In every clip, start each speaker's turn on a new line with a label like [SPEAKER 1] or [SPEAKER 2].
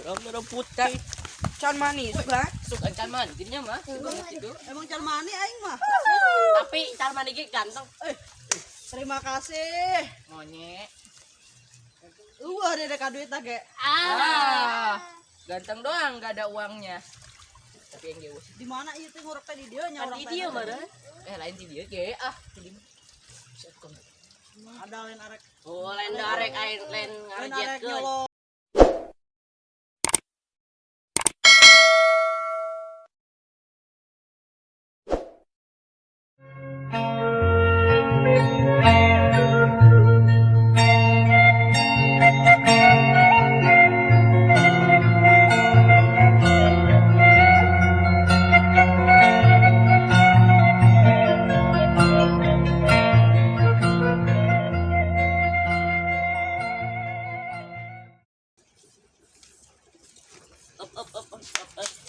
[SPEAKER 1] Merah putih.
[SPEAKER 2] Can mani suka?
[SPEAKER 1] Suka can mani gini mah. Gitu.
[SPEAKER 2] Emang can mani aing mah.
[SPEAKER 1] Tapi can mani ge ganteng.
[SPEAKER 2] Terima kasih.
[SPEAKER 1] Monyet.
[SPEAKER 2] Ada duit ge.
[SPEAKER 1] Ganteng doang, gak ada uangnya. Tapi yang geus.
[SPEAKER 2] Di mana ieu teh ngorok teh di dieu nya
[SPEAKER 1] Kan
[SPEAKER 2] orang
[SPEAKER 1] di dia mah. Lain di dia ge di
[SPEAKER 2] Ada lain arek.
[SPEAKER 1] Oh, lain darek air lain
[SPEAKER 2] Lain arek
[SPEAKER 1] ngarejetkeun.
[SPEAKER 2] nyolong.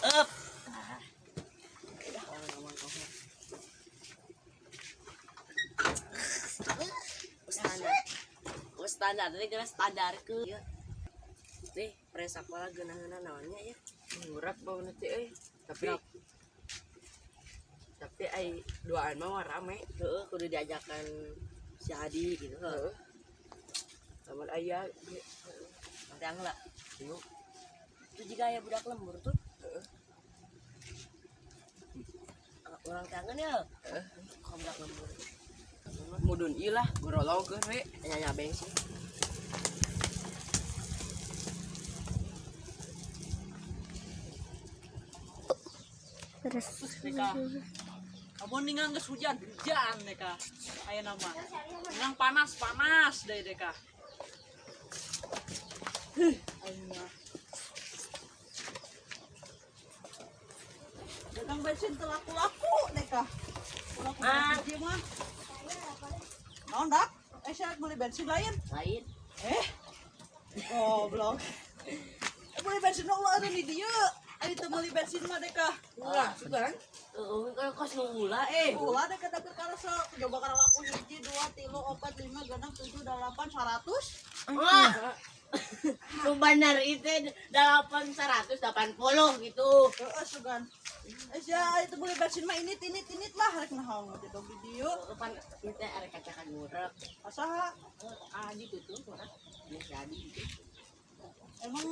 [SPEAKER 1] Up. Standar, tadi kena standar ke. Nih, presak pala geunah-geunah naonnya ya.
[SPEAKER 3] Ngurak bau nanti tapi ai duaan mah rame.
[SPEAKER 1] Heeh, kudu diajakan si Hadi gitu. Heeh.
[SPEAKER 3] Lamun aya
[SPEAKER 1] Nanti angla. Itu jika aya budak lembur tuh. Orang kangen ya. Kau budak lembur.
[SPEAKER 3] mudun ilah gorologeun we.
[SPEAKER 1] Nya bensin.
[SPEAKER 2] Kamu ningang geus hujan deka. Aya nama. Ningang panas deui deka. Aing mah. Dagang bensin teu laku-laku deka. Laku di mah. Naon dak? Saya beli bensin lain.
[SPEAKER 1] Lain.
[SPEAKER 2] Goblok. Beli bensin ulah ada di dieu. Ari teu meuli bensin mah deka.
[SPEAKER 3] Ulah sugan.
[SPEAKER 1] Heeh, kos nu ulah
[SPEAKER 2] Ulah deka deket karasa coba kana laku 1 2 3 4 5 6 7 8 100.
[SPEAKER 1] Wah. Lu bener itu 880 gitu.
[SPEAKER 2] Heeh sugan. Sia itu beli bensin mah ini lah rek naon teh dog di dieu.
[SPEAKER 1] Pan kita arek kacakan ngurek.
[SPEAKER 2] Asaha
[SPEAKER 1] Gitu tuh orang. Ini jadi gitu.
[SPEAKER 2] emang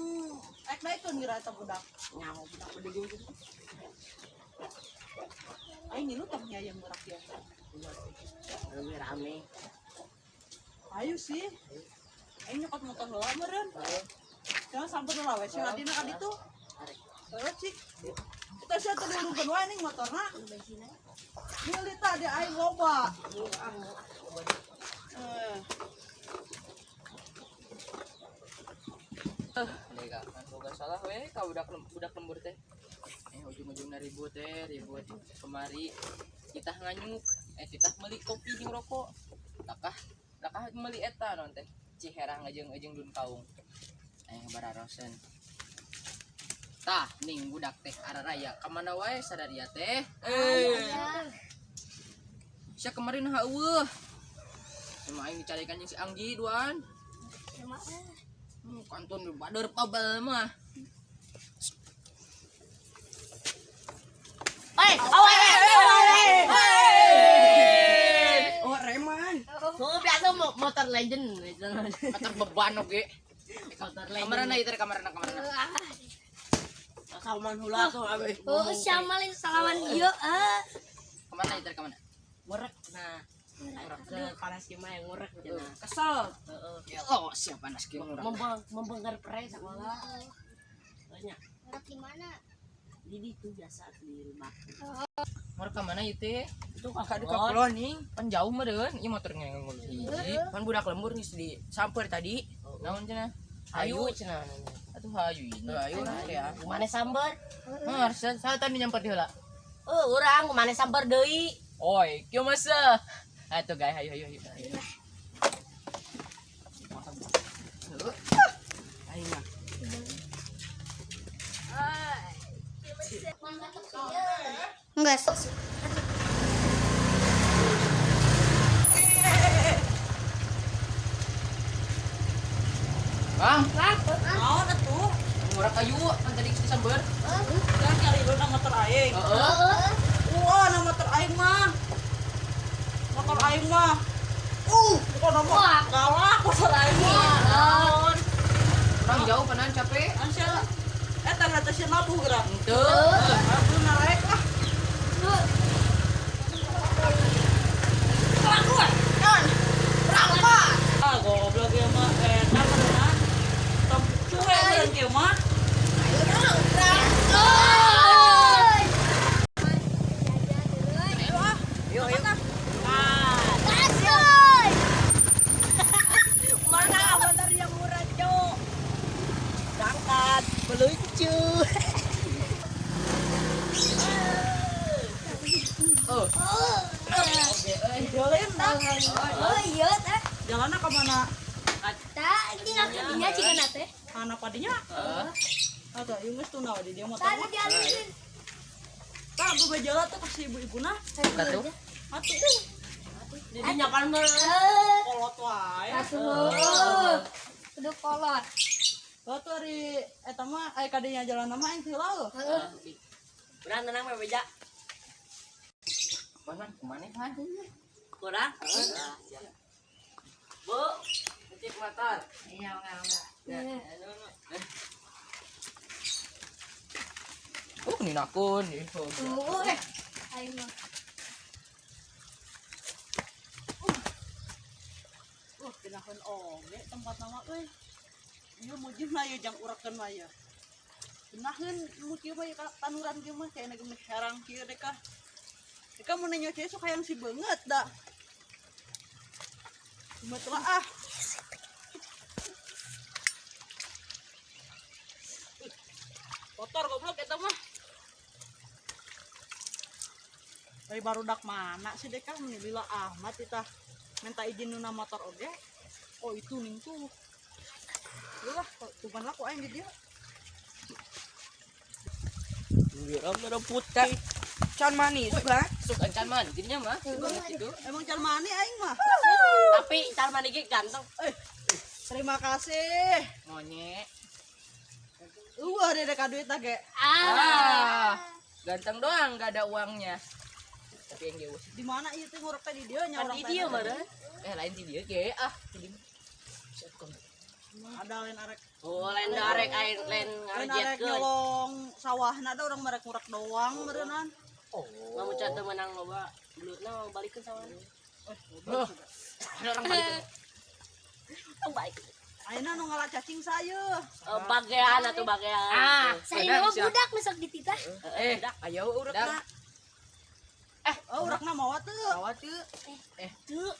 [SPEAKER 2] naikeun ngira eta budak.
[SPEAKER 1] Nyaho kita pedegeng gitu.
[SPEAKER 2] Aing ngilu tah nya yang murah ya.
[SPEAKER 1] Lebih rame.
[SPEAKER 2] Ayo sih. Aing nyokot motor heula meureun. Jangan sampai heula we sing adina ka ditu. Heeh cik. Kita sia teh diurungkeun wae ning motorna. Milih tah di aing loba.
[SPEAKER 3] Deka kan boga salah we ka budak lembur teh. Ujung-ujungna ribut kemari kita nganyuk kita meuli kopi jeung rokok. Lakah meuli eta naon teh Ciherang jeung Dun Kaung. Bararosen. Tah ning budak teh araraya ka mana wae sadaria teh. Sia kemarin heueuh. Cuma aing dicarikan jeung si Anggi duan. Kantun bader pabel mah. Oh reman.
[SPEAKER 1] Oh biasa motor legend.
[SPEAKER 3] Motor beban oge.
[SPEAKER 1] Motor legend.
[SPEAKER 3] Kamarana ieu teh kamarana.
[SPEAKER 1] Kauman hula tuh abe.
[SPEAKER 4] Oh, siamalin salaman ieu
[SPEAKER 3] Kamarana ieu teh kamana?
[SPEAKER 1] Ngurek. Nah, ke panas ki mah yang ngurek cenah.
[SPEAKER 3] Kesel.
[SPEAKER 1] Heeh.
[SPEAKER 3] Oh siapa panas ki urang.
[SPEAKER 1] Membengkar pre sakola. Banyak.
[SPEAKER 4] Orang di mana?
[SPEAKER 1] Jadi itu biasa di rumah.
[SPEAKER 3] Mor ka mana ieu teh?
[SPEAKER 1] Itu
[SPEAKER 3] Ka di Kapoloning, pan jauh meureun. Ieu motor ngengol hiji. Pan budak lembur geus di samper tadi. Naon cenah?
[SPEAKER 1] ayu cenah.
[SPEAKER 3] Atuh hayu ini. Ayu nah ya.
[SPEAKER 1] Kumane sambar?
[SPEAKER 3] Harus saya tadi nyamper di heula.
[SPEAKER 1] Urang kumane sambar deui.
[SPEAKER 3] Oi, kieu masa. Atuh guys, hayu. Ayo mah.
[SPEAKER 4] Enggak.
[SPEAKER 3] Bang,
[SPEAKER 2] Naon atuh?
[SPEAKER 3] Ngurak kayu kan tadi disamber.
[SPEAKER 2] Kan nyari dulu motor aing.
[SPEAKER 3] Heeh.
[SPEAKER 2] Wah, nama motor aing mah. Motor aing mah. Bukan nama galak motor aing mah. Naon?
[SPEAKER 3] Orang jauh panan capek.
[SPEAKER 2] Ansel. Tanda teh nabu gerak.
[SPEAKER 3] Henteu.
[SPEAKER 2] Aku naik lah. Ah, goblok ya mah. Nama benar. Cuek bener kieu mah.
[SPEAKER 1] Yuk, yuk. Mana motor yang murah, Cuk? Berangkat, melucu.
[SPEAKER 3] Oh. Oke,
[SPEAKER 2] Jolin dah.
[SPEAKER 4] Oh iya teh.
[SPEAKER 2] Jalanna ke mana?
[SPEAKER 4] Tak, tinggal ketinya jika nate.
[SPEAKER 2] Anak padinya? Atau ieu geus tunaw di dia motor.
[SPEAKER 4] Tadi dialirin.
[SPEAKER 2] Tak gue jalan tuh kasih ibu-ibu nah.
[SPEAKER 3] Katuh.
[SPEAKER 2] Atuh.
[SPEAKER 1] Jadi nyapan mah.
[SPEAKER 2] Kolot wae.
[SPEAKER 4] Asuh. Kudu kolot.
[SPEAKER 2] Lo tuh hari eta mah aya kadinya jalan nama aing teu lau.
[SPEAKER 1] Beran tenang mah beja.
[SPEAKER 3] Panan kemana kan?
[SPEAKER 1] Kurang? Bu, ngecek motor.
[SPEAKER 4] Iya, enggak.
[SPEAKER 3] Oh, ini nakun.
[SPEAKER 4] Tuh, ayo mah.
[SPEAKER 2] Pinahan oge tempat nama euy. Ieu mujih na ieu jang urakeun mah ieu. Pinahan mu kieu mah tanuran kieu mah kayak geus herang kieu deh kah. Eka mun nyoce sok hayang si beungeut da. Beungeut lah ah. Kotor goblok eta mah. Dari barudak mana sih deh kah menilila amat kita minta izin nuna motor oge. Oh itu ning tuh. Lah, tuban lah kok aing di dia.
[SPEAKER 1] Ngira mah putih. Can manis kan?
[SPEAKER 3] Suka can mandinya mah. Gitu.
[SPEAKER 2] Emang cal mani aing mah.
[SPEAKER 1] Tapi can mani ge ganteng.
[SPEAKER 2] Terima kasih.
[SPEAKER 3] Monyet.
[SPEAKER 2] Ada duit ge.
[SPEAKER 3] Ganteng doang, gak ada uangnya. Tapi yang geus.
[SPEAKER 2] Di mana ieu teh ngorok teh di dieu nya
[SPEAKER 1] Kan
[SPEAKER 2] orang
[SPEAKER 1] di dia mah dah.
[SPEAKER 3] Lain di dia ge.
[SPEAKER 2] Ada lain arek.
[SPEAKER 1] Oh, lain darek air lain
[SPEAKER 2] Lain arek
[SPEAKER 1] ngajekeun.
[SPEAKER 2] nyolong sawahna ada orang merek ngurak doang berenang.
[SPEAKER 1] Lamun cat teu menang loba, belutna mau balikeun sama.
[SPEAKER 3] Ada orang balik.
[SPEAKER 1] Oh, baik.
[SPEAKER 2] Ayeuna nu ngalah cacing saya.
[SPEAKER 1] Bagean atuh bagean.
[SPEAKER 4] Saya mah budak masuk di titah.
[SPEAKER 3] Ayo urakna.
[SPEAKER 2] Oh, urakna mawa teu.
[SPEAKER 3] Bawa teu.
[SPEAKER 4] Aduh.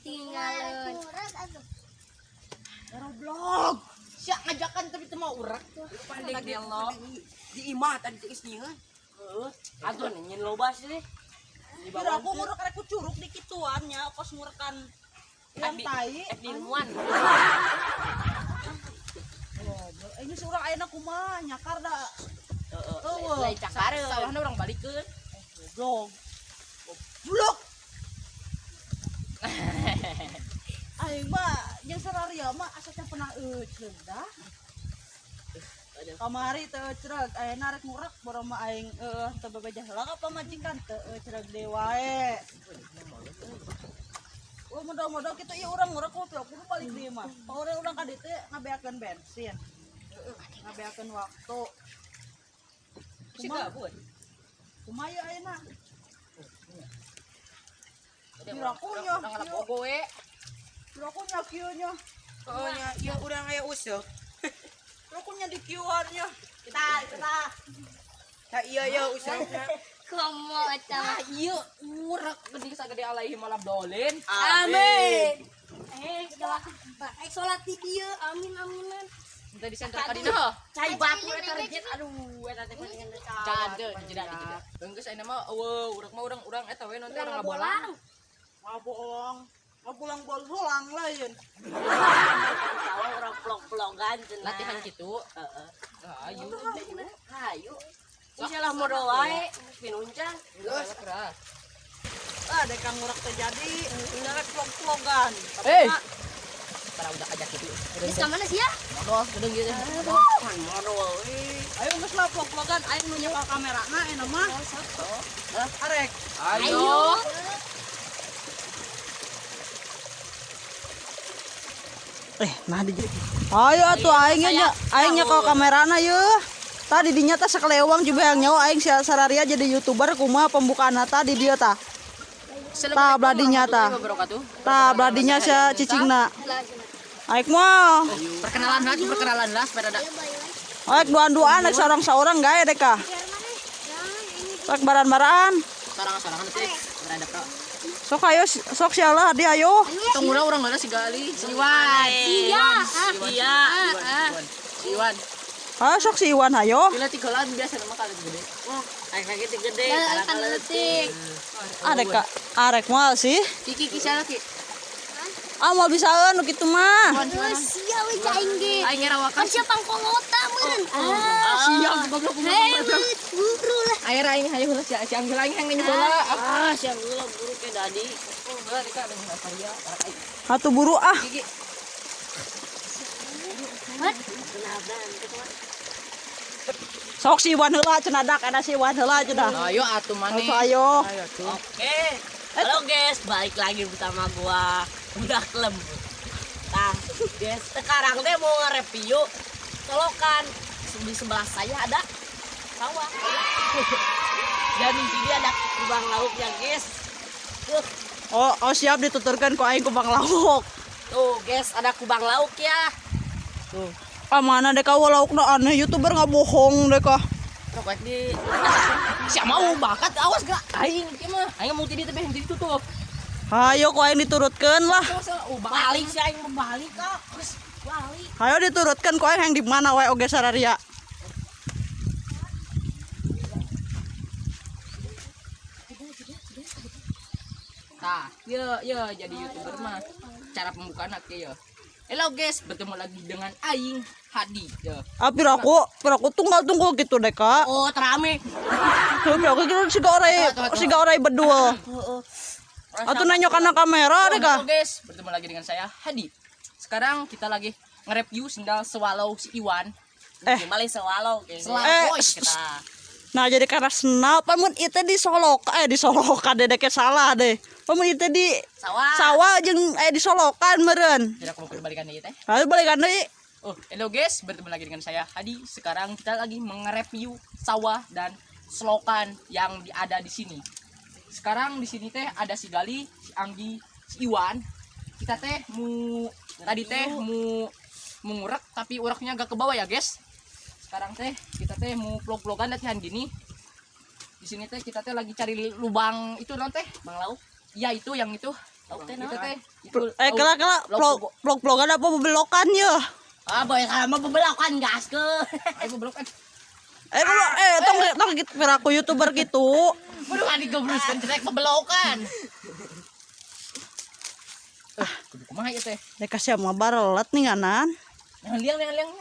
[SPEAKER 4] Tinggal
[SPEAKER 2] Goblok.
[SPEAKER 3] Siap ngajakan tapi teu mau urak.
[SPEAKER 1] Pandek dia lo. Di imah tadi teh isnieuan. Heeh. Atuh nyen loba sih. Di
[SPEAKER 2] Kira aku nguruk arek ku curug di kituannya kos ngurekan yang tai.
[SPEAKER 1] di ilmuwan.
[SPEAKER 2] Goblok. Ini seorang ayeuna kumaha nyakar da.
[SPEAKER 1] Heeh. Lain cakareun.
[SPEAKER 3] Sawahna orang balikeun.
[SPEAKER 2] Goblok. Goblok. Aing mah jeung sararia mah asa teh pernah euceug dah. Kamari teu euceug ayeuna rek ngurek boro mah aing teu babejah heula ka pamajikan teu euceug deui wae. Oh modal-modal kita ieu urang ngurek kudu balik deui mah. Paure urang ka dieu teh ngabeakeun bensin. Ngabeakeun waktu.
[SPEAKER 3] Si gabut.
[SPEAKER 2] Kumaha ieu ayeuna?
[SPEAKER 3] Kirakunya. Orang ngalap bogo we.
[SPEAKER 2] Kirakunya kieu nya.
[SPEAKER 1] Pokoknya ieu urang aya useuh.
[SPEAKER 2] Kirakunya di kieuannya. Kita.
[SPEAKER 1] Da iya useuhna.
[SPEAKER 4] komo eta.
[SPEAKER 3] Ieu urak gede sagede alaihi malam dolen.
[SPEAKER 1] Amin.
[SPEAKER 4] Salat di dieu. Amin aminan.
[SPEAKER 3] Minta disenter ka dina.
[SPEAKER 1] Cai batu eta rejet aduh eta teh palingan
[SPEAKER 3] Cade dijeda. Geus ayeuna mah eueuh urak mah urang eta we nonton urang ngabolang.
[SPEAKER 2] Ngabolang bolang lain.
[SPEAKER 1] sawah urang plog-plogan cenah.
[SPEAKER 3] Latihan kitu.
[SPEAKER 1] Heeh.
[SPEAKER 3] Ayo.
[SPEAKER 1] Hayu. Insyaallah modal wae pinuncang.
[SPEAKER 3] Geus keras.
[SPEAKER 2] Dek kang ngurak teh jadi rek plog-plogan.
[SPEAKER 3] Para udah ajak kitu.
[SPEAKER 4] Geus ka mana sih ya?
[SPEAKER 3] Aduh, gedeng gitu.
[SPEAKER 1] Kan modal
[SPEAKER 2] Ayo geus lah vlog-vlogan aing nu nyekel kamerana enak mah. Arek.
[SPEAKER 3] Ayo.
[SPEAKER 2] Nah di. Ayo atuh aing nyekel kamerana yeuh. Tadi dinya teh sakelewang juga yang nyawa aing sararia jadi YouTuber kumaha pembukaan tadi dia tah. Tah bladinya tah. Tah bladinya sia cicingna. Aik mah.
[SPEAKER 3] Perkenalan lah supaya ada.
[SPEAKER 2] Aik duaan-duaan aik seorang-seorang gae deh kah. Rek baran-baran.
[SPEAKER 3] Sorangan teh beradab kok.
[SPEAKER 2] Sok ayo sok sialah dia ayo.
[SPEAKER 3] Tong urang mana si Gali, si Iwan. Iwan.
[SPEAKER 2] Ah sok si Iwan ayo.
[SPEAKER 3] Bila tigolan biasa nama kali gede.
[SPEAKER 1] Aing lagi gede
[SPEAKER 4] Kan letik.
[SPEAKER 2] Adek kak arek moal sih.
[SPEAKER 3] Kiki kisah lagi.
[SPEAKER 2] Ah mau bisa nu kitu mah.
[SPEAKER 4] Sia we caing ge.
[SPEAKER 3] Aing ngerawakan.
[SPEAKER 4] Kan siapa pangkota meureun.
[SPEAKER 3] Siang goblok.
[SPEAKER 4] Hei, buru lah.
[SPEAKER 3] Air aing hayu heula si Anggel aing hang nanya heula.
[SPEAKER 1] siang gula buru ke dadi
[SPEAKER 3] Heula dika ada apa dia?
[SPEAKER 2] Atuh buru ah.
[SPEAKER 3] Kiki.
[SPEAKER 2] Sok si Iwan heula cenah dak ada si Iwan heula cenah.
[SPEAKER 3] Ayo atuh maneh.
[SPEAKER 2] Sok ayo.
[SPEAKER 1] oke halo guys balik lagi bersama gua udah lembut nah guys sekarang deh mau nge-review colokan di sebelah saya ada sawah dan di sini ada kubang lauknya guys
[SPEAKER 2] Oh siap dituturkan ku aing ku Bang Lauk.
[SPEAKER 1] tuh guys ada kubang lauk ya
[SPEAKER 2] Tuh. Ah mana deh kau laukna aneh YouTuber nggak bohong deh kah.
[SPEAKER 3] Rokok di siapa mau bakat awas gak aing kieu mah aing mau tidieu teh beh ditutup.
[SPEAKER 2] Ayo ku aing diturutkeun lah.
[SPEAKER 1] balik sih aing mau balik kak terus balik
[SPEAKER 2] Ayo diturutkeun ku aing yang di mana wae oge sararia.
[SPEAKER 3] Nah, ya jadi YouTuber mah cara pembukaan ya. Halo guys, bertemu lagi dengan aing Hadi ya.
[SPEAKER 2] Ah piraku tunggal gitu deh kak.
[SPEAKER 1] oh terame
[SPEAKER 2] Piraku gitu siga orai bedul. Atuh nanya kana kamera deh kak.
[SPEAKER 3] Halo guys, bertemu lagi dengan saya Hadi. Sekarang kita lagi nge-review sendal swallow si Iwan.
[SPEAKER 1] Gimana sewalau guys
[SPEAKER 3] Kita.
[SPEAKER 2] Nah jadi karena senal pamun itu disolokan deh kayak salah deh. Pamun itu di sawah jeung disolokan meureun.
[SPEAKER 3] Jadi aku mau kembalikan ieu teh.
[SPEAKER 2] Lalu balikan deui.
[SPEAKER 3] Oh, halo guys, bertemu lagi dengan saya Hadi. Sekarang kita lagi nge-review sawah dan selokan yang ada di sini. Sekarang di sini teh ada si Gali, si Anggi, si Iwan. Kita teh tadi teh mau ngurek tapi ureknya gak ke bawah ya, guys. Sekarang teh kita teh mau vlog-vlogan latihan gini. Di sini teh kita teh lagi cari lubang itu non teh,
[SPEAKER 1] Bang Lauk
[SPEAKER 3] iya itu yang itu.
[SPEAKER 1] Lauk teh
[SPEAKER 3] Itu
[SPEAKER 1] naon?
[SPEAKER 3] teh itu.
[SPEAKER 2] Kela vlog-vlogan apa bebelokan ya?
[SPEAKER 1] Ah boy sama pembelakan gas ke
[SPEAKER 3] Ayo belok kan.
[SPEAKER 2] Tong gitu piraku YouTuber gitu.
[SPEAKER 3] Waduh, adik gobloskan cetek pembelokan. Kudu kumaha ieu teh?
[SPEAKER 2] Dek kasih mah barelet nih nganan.
[SPEAKER 3] Liang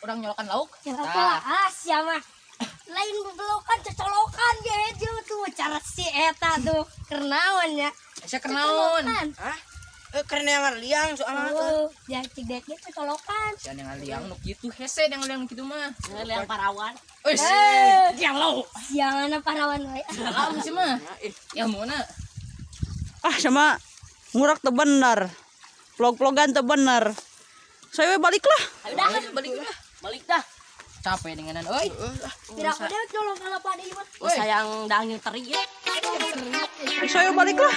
[SPEAKER 3] orang nyolokan lauk.
[SPEAKER 4] Ya apa lah siapa? Lain belokan cocolokan ge tuh cara si eta tuh kernaon ya.
[SPEAKER 3] Saya kenaon.
[SPEAKER 1] Hah? Keren yang liang soalnya tuh.
[SPEAKER 4] Oh, ya cigdek ge cocolokan.
[SPEAKER 3] Sian yang liang nu kitu hese yang liang kitu mah.
[SPEAKER 1] Liang parawan.
[SPEAKER 3] Euy, yang lauk.
[SPEAKER 4] Siangana parawan wae.
[SPEAKER 3] Lauk sih mah. Ilmuna.
[SPEAKER 2] Ah sama ngurak teu bener. Vlog-vlogan teu bener. Saya balik lah.
[SPEAKER 1] Ayo dah balik dah.
[SPEAKER 3] Capek denganan euy.
[SPEAKER 4] Tidak ada colokan apa deui mah.
[SPEAKER 1] Sayang dangin teri ya.
[SPEAKER 2] Saya balik lah.